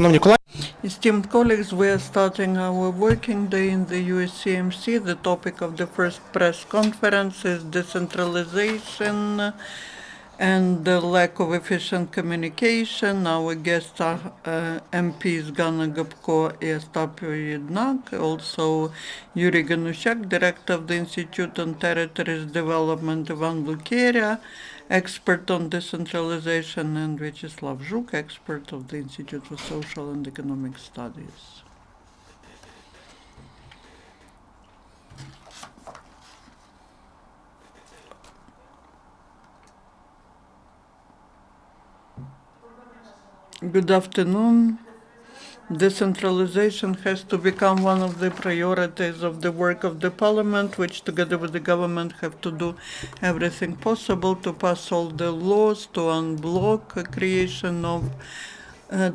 Шановні колеги, Esteemed colleagues, we are starting our working day in the UCMC. The topic of the first press conference is decentralization and the lack of efficient communication. Our guests are MPs Hanna Hopko and Ostap Yednak, also Yuriy Ganuschak, Director of the Institute on Territories Development, Lukerya, expert on decentralization, and Viacheslav Zhuk, expert of the Institute for Social and Economic Studies. Good afternoon. Decentralization has to become one of the priorities of the work of the Parliament, which together with the government have to do everything possible to pass all the laws, to unblock the creation of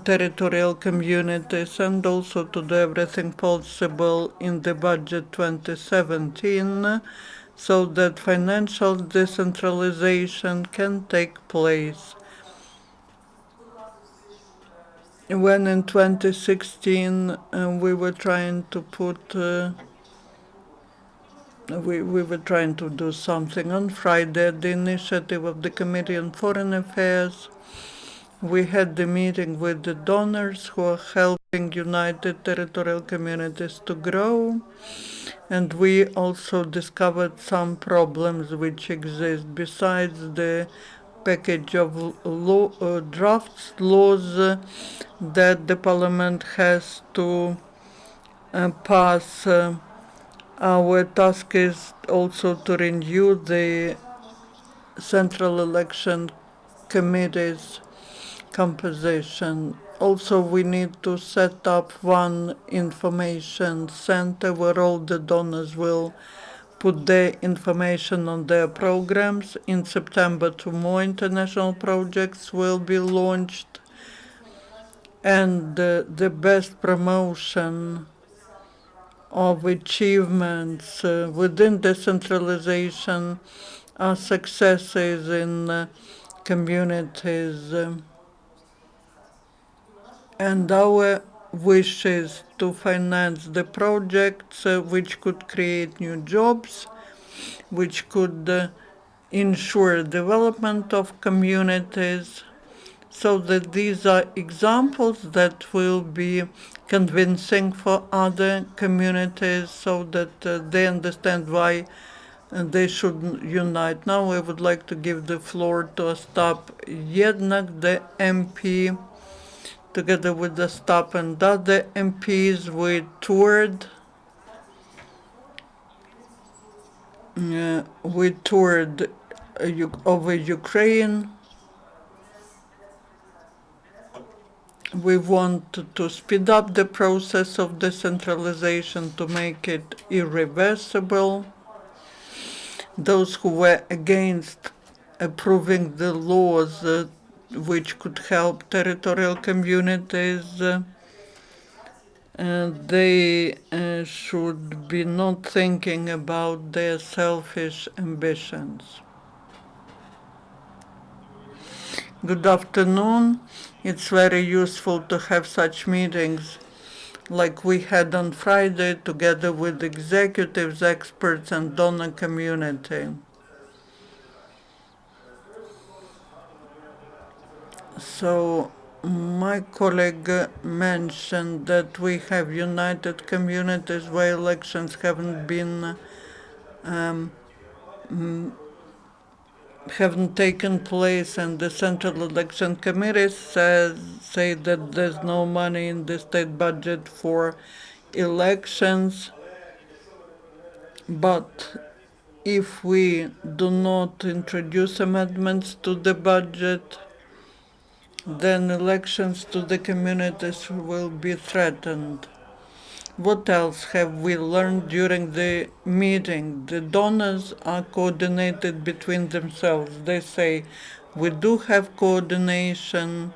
territorial communities, and also to do everything possible in the budget 2017 so that financial decentralization can take place. When in 2016 we were trying to do something on Friday at the initiative of the Committee on Foreign Affairs. We had the meeting with the donors who are helping united territorial communities to grow, and we also discovered some problems which exist besides the package of laws that the Parliament has to pass. Our task is also to renew the Central Election Committee's composition. Also, we need to set up one information center where all the donors will put their information on their programs. In September, 2 more international projects will be launched. And the best promotion of achievements within decentralization are successes in communities. And our wish is to finance the projects which could create new jobs, which could ensure development of communities, so that these are examples that will be convincing for other communities so that they understand why they should unite. Now I would like to give the floor to Ostap Yednak, the MP. Together with Ostap and other MPs, we toured over Ukraine. We want to speed up the process of decentralization to make it irreversible. Those who were against approving the laws which could help territorial communities, they should be not thinking about their selfish ambitions. Good afternoon. It's very useful to have such meetings like we had on Friday together with executives, experts, and donor community. So my colleague mentioned that we have united communities where elections haven't taken place, and the Central Election Committee say that there's no money in the state budget for elections. But if we do not introduce amendments to the budget, then elections to the communities will be threatened. What else have we learned during the meeting? The donors are coordinated between themselves. They say, we do have coordination.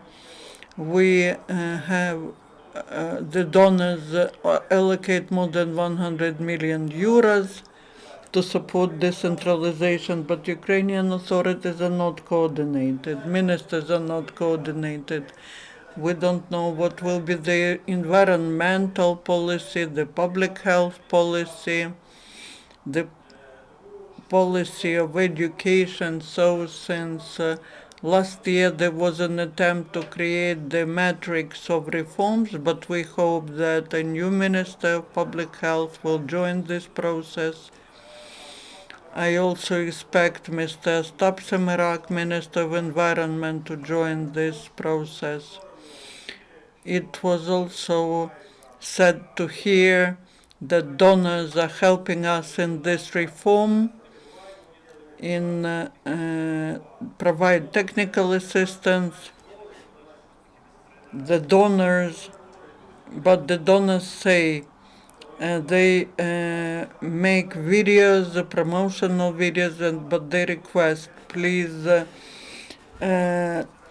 We have the donors allocate more than 100 million euros to support decentralization, but Ukrainian authorities are not coordinated. Ministers are not coordinated. We don't know what will be the environmental policy, the public health policy, the policy of education. So since last year there was an attempt to create the matrix of reforms, but we hope that a new Minister of Public Health will join this process. I also expect Mr. Ostap Yednak, Minister of Environment, to join this process. It was also sad to hear that donors are helping us in this reform, in provide technical assistance. The donors, but the donors say they make videos, promotional videos, but they request, please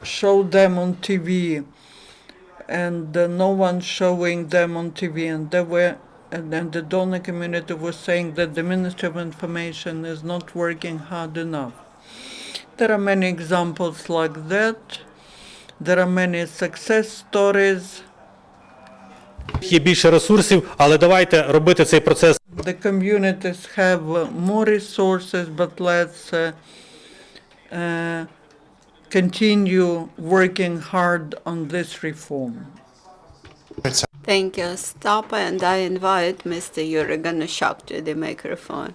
show them on TV. And no one showing them on TV. And the donor community was saying that the Ministry of Information is not working hard enough. There are many examples like that. There are many success stories. Є більше ресурсів, але давайте робити цей процес. The communities have more resources, but let's continue working hard on this reform. Thank you, Ostap, and I invite Mr. Yuriy Ganuschak to the microphone.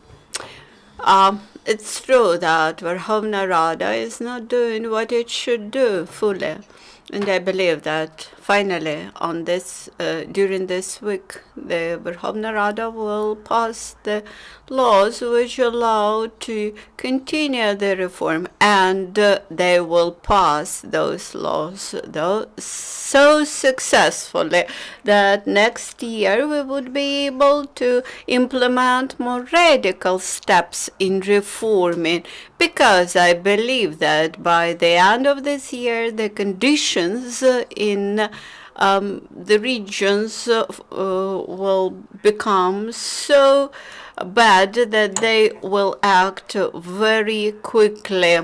It's true that Verkhovna Rada is not doing what it should do fully, and I believe that finally on this, during this week, the Verkhovna Rada will pass the laws which allow to continue the reform, and they will pass those laws though so successfully that next year we would be able to implement more radical steps in reforming, because I believe that by the end of this year the conditions in the regions will become so bad that they will act very quickly.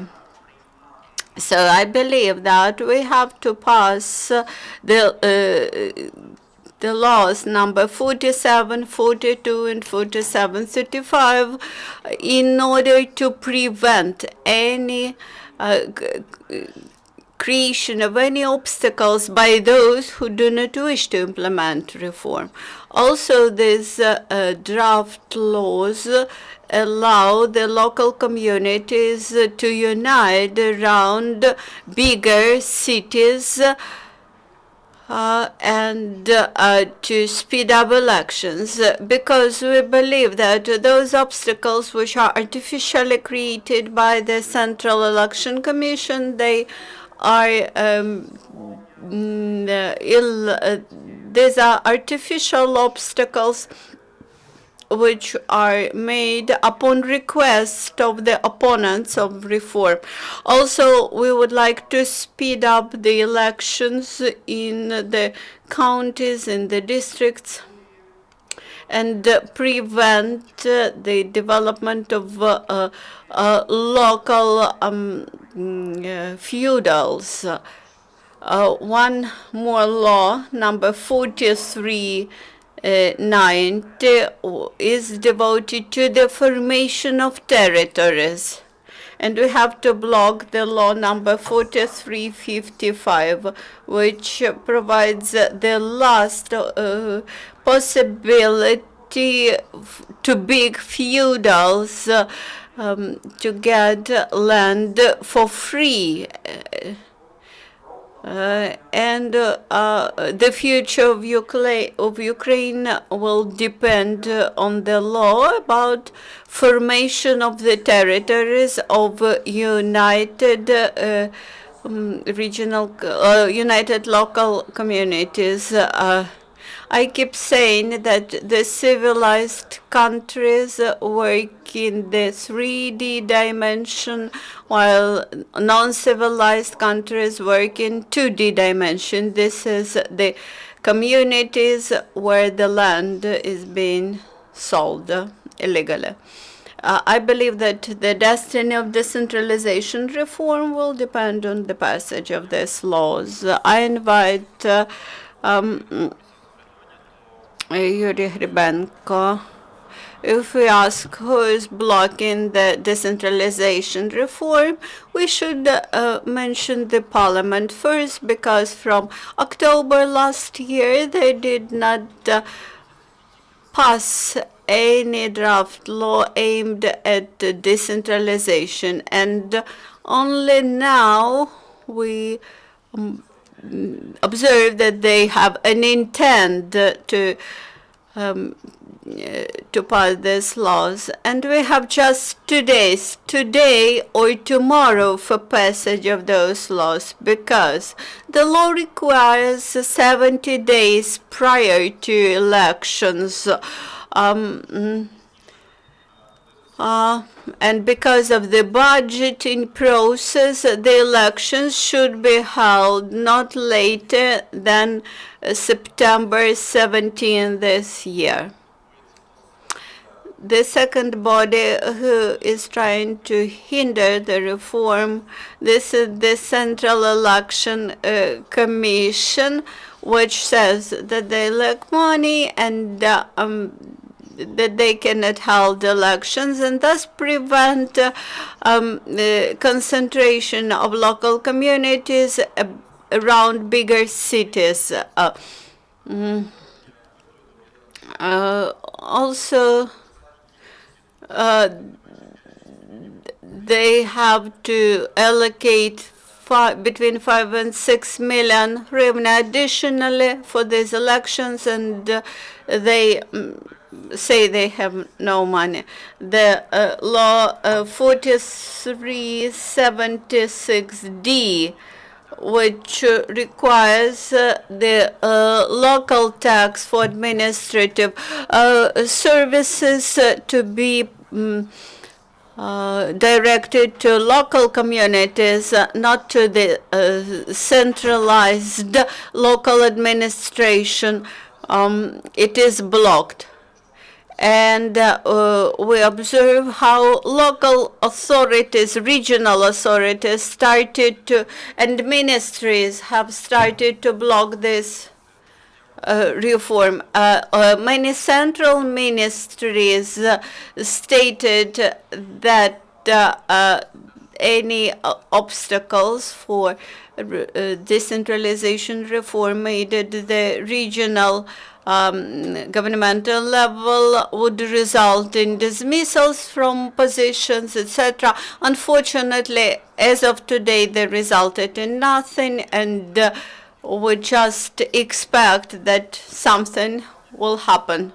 So I believe that we have to pass the laws number 47, 42, and 4735 in order to prevent any creation of any obstacles by those who do not wish to implement reform. Also, these draft laws allow the local communities to unite around bigger cities and to speed up elections, because we believe that those obstacles which are artificially created by the Central Election Commission, they are these are artificial obstacles which are made upon request of the opponents of reform. Also, we would like to speed up the elections in the counties, in the districts, and prevent the development of local feudals. One more law, number 4390, is devoted to the formation of territories. And we have to block the law number 4355, which provides the last possibility to big feudals to get land for free. And the future of Ukraine will depend on the law about formation of the territories of united local communities. I keep saying that the civilized countries work in the 3D dimension, while non-civilized countries work in 2D dimension. This is the communities where the land is being sold illegally. I believe that the destiny of decentralization reform will depend on the passage of these laws. I invite Yuriy. If we ask who is blocking the decentralization reform, we should mention the parliament first, because from October last year they did not pass any draft law aimed at decentralization, and only now we observe that they have an intent to pass these laws, and we have just 2 days, today or tomorrow, for passage of those laws, because the law requires 70 days prior to elections. And because of the budgeting process, the elections should be held not later than September 17 this year. The second body who is trying to hinder the reform, this is the Central Election Commission, which says that they lack money and that they cannot hold elections, and thus prevent the concentration of local communities around bigger cities. Also, they have to allocate between 5 and 6 million hryvnia additionally for these elections, and they say they have no money. The law 4376D, which requires the local tax for administrative services to be directed to local communities, not to the centralized local administration. It is blocked. And we observe how local authorities, regional authorities started to, and ministries have started to block this reform. Many central ministries stated that any obstacles for decentralization reform made at the regional governmental level would result in dismissals from positions, etc. Unfortunately, as of today, they resulted in nothing, and we just expect that something will happen.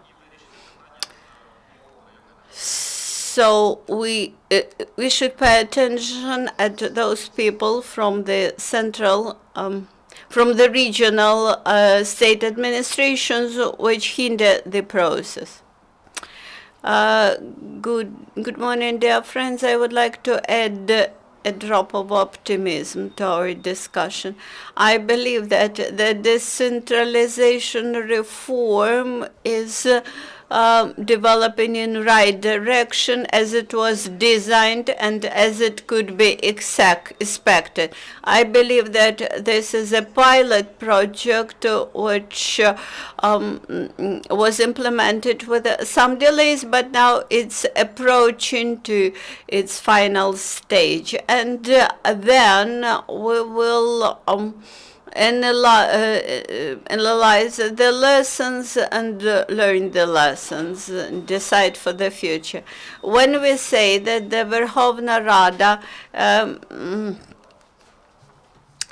So we should pay attention at those people from the central, from the regional state administrations which hinder the process. Good morning, dear friends. I would like to add a drop of optimism to our discussion. I believe that the decentralization reform is developing in right direction as it was designed and as it could be expected. I believe that this is a pilot project which was implemented with some delays, but now it's approaching to its final stage. And then we will analyze the lessons and learn the lessons and decide for the future. When we say that the Verkhovna Rada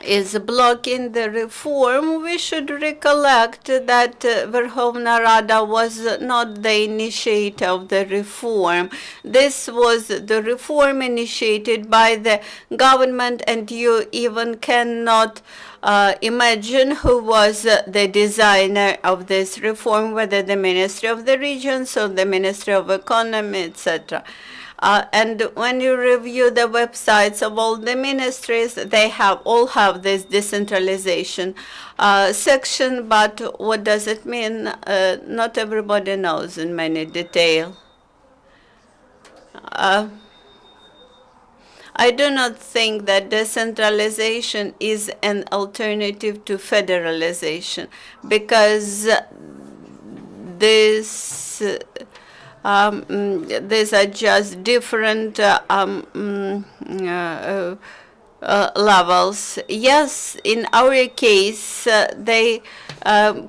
is blocking the reform, we should recollect that Verkhovna Rada was not the initiator of the reform. This was the reform initiated by the government, and you even cannot imagine who was the designer of this reform, whether the Ministry of the Regions or the Ministry of Economy, etc. And when you review the websites of all the ministries, they all have this decentralization section, but what does it mean? Not everybody knows in many detail. I do not think that decentralization is an alternative to federalization, because these are just different levels. Yes, in our case, they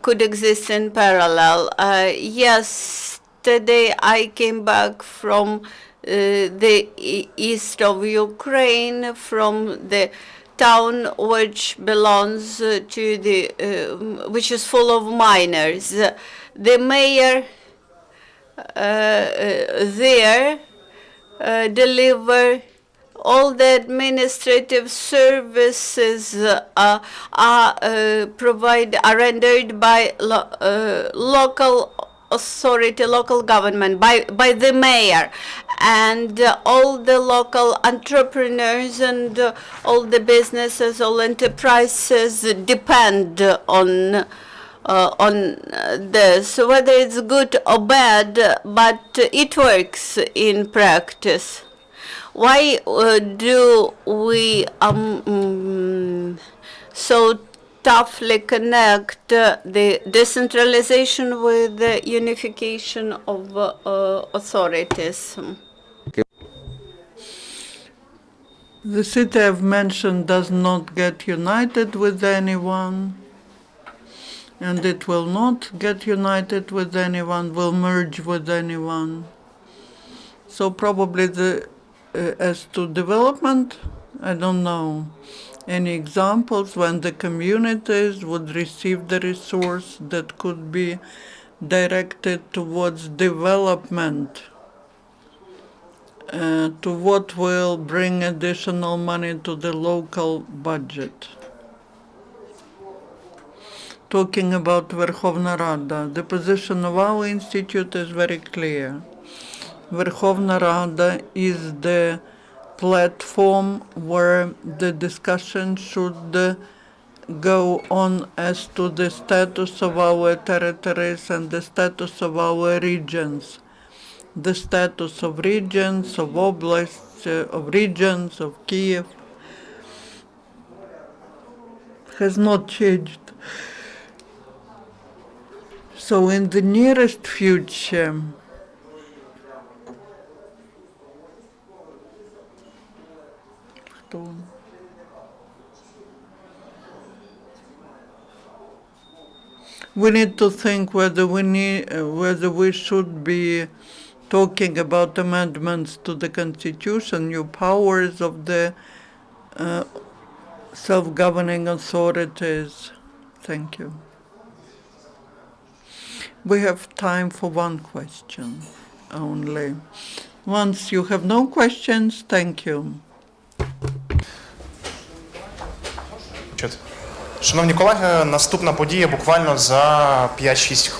could exist in parallel. Yesterday, I came back from the east of Ukraine, from the town which belongs to the, which is full of miners. The mayor there deliver all the administrative services are rendered by local authority, local government, by the mayor, and all the local entrepreneurs and all the businesses, all enterprises depend on this, whether it's good or bad, but it works in practice. Why do we so toughly connect the decentralization with the unification of authorities? The city I've mentioned does not get united with anyone, and it will not get united with anyone, will merge with anyone. So probably as to development, I don't know any examples when the communities would receive the resource that could be directed towards development, to what will bring additional money to the local budget. Talking about Verkhovna Rada, the position of our institute is very clear. Verkhovna Rada is the platform where the discussion should go on as to the status of our territories and the status of our regions. The status of regions, of oblasts, of regions, of Kiev has not changed. So in the nearest future, we need to think whether we should be talking about amendments to the Constitution, new powers of the self-governing authorities. Thank you. We have time for one question only. Once you have no questions, thank you. Шановні колеги, наступна подія буквально за 5-6 хвилин.